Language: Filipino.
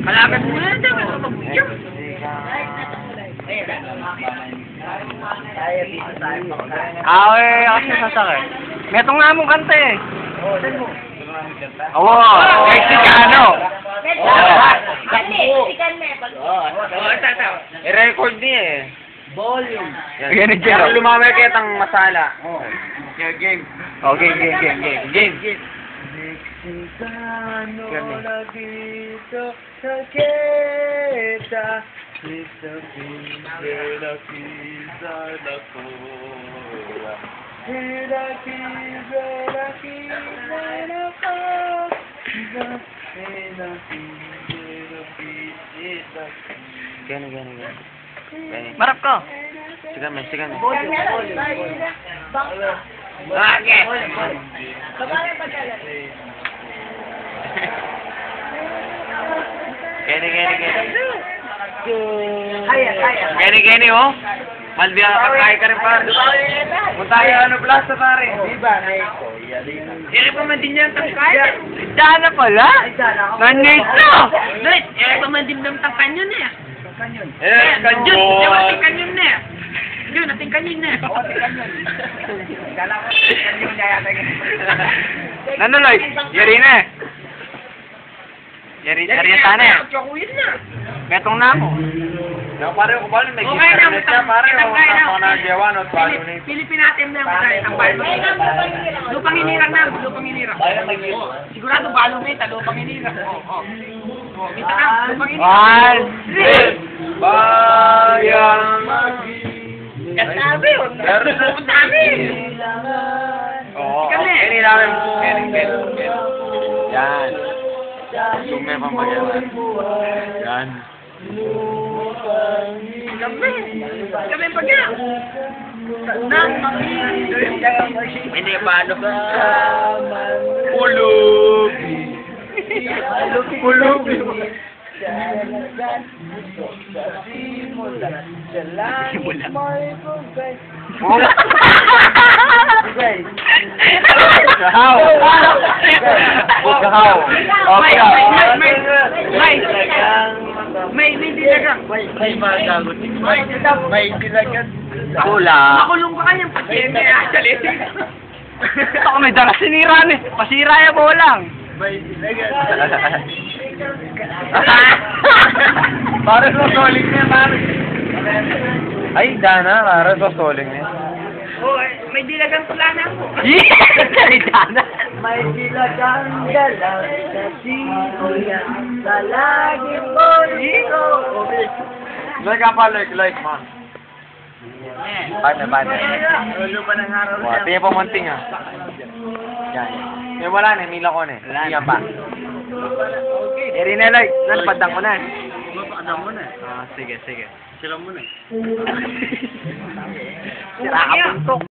Kalaban mo na, dapat mag-bugyo. Ako siya sasakay. Metong nga mong kanta eh. Oo, Mexicano. I-record niya eh. Volume. Yan, Pero lumamay kitang masala. Game. Oh, game. Mexicano na dito sa kita. Dito na kita na kura. Gani. Marap ko. Sigan mo. Bakit? Gani, oh. Maldi ka ka rin pare. Punta tayo plaza pare. Diba? Ere pa man din yan tangkay. Dana pala. Nanit na. Nait, pa man din ng kanyon eh. Kanyon. Ating kanyon na. Yun, ating kanyon na. Nanuloy. Yari na. Yari tane. Chokuin na. Metong na mo. Pare ko bali may Okay na, pare kitang ko kaya na jewan at palo ni. Pilipinatim na mo tayo ang balo. Lupang hinirang na, lupang hinirang. Sigurado balo may ta, lupang hinirang. Kita na, lupang hinirang. Bayang Kasabi, dami. Oo, kini namin. Yan. Sume pang magawa. Yan. Kami pagka. Hindi pa ano ka. Ulog. May dilagang. May dilagan. Kula. Makulong ka kanyang pasyente. Ako may dala sinira ni. Pasira ya mo lang. May dilagan. Para sa soling niya, pare. Ay, Dana, para sa soling niya. Oh, may dilagang plana ko. Ay, Dana. May dilagang dalang sa sibuyan sa lagi mo dito. Like ka pa, like, man. Paano? Ulo pa ng araw Wah, tiya pa manting ah. Yan. Yan wala na, mila ko na. Yan pa. Eri na like, nalapadang ko na. Mapadang mo na. Ah, sige. Sila mo na. Sira ka puntok.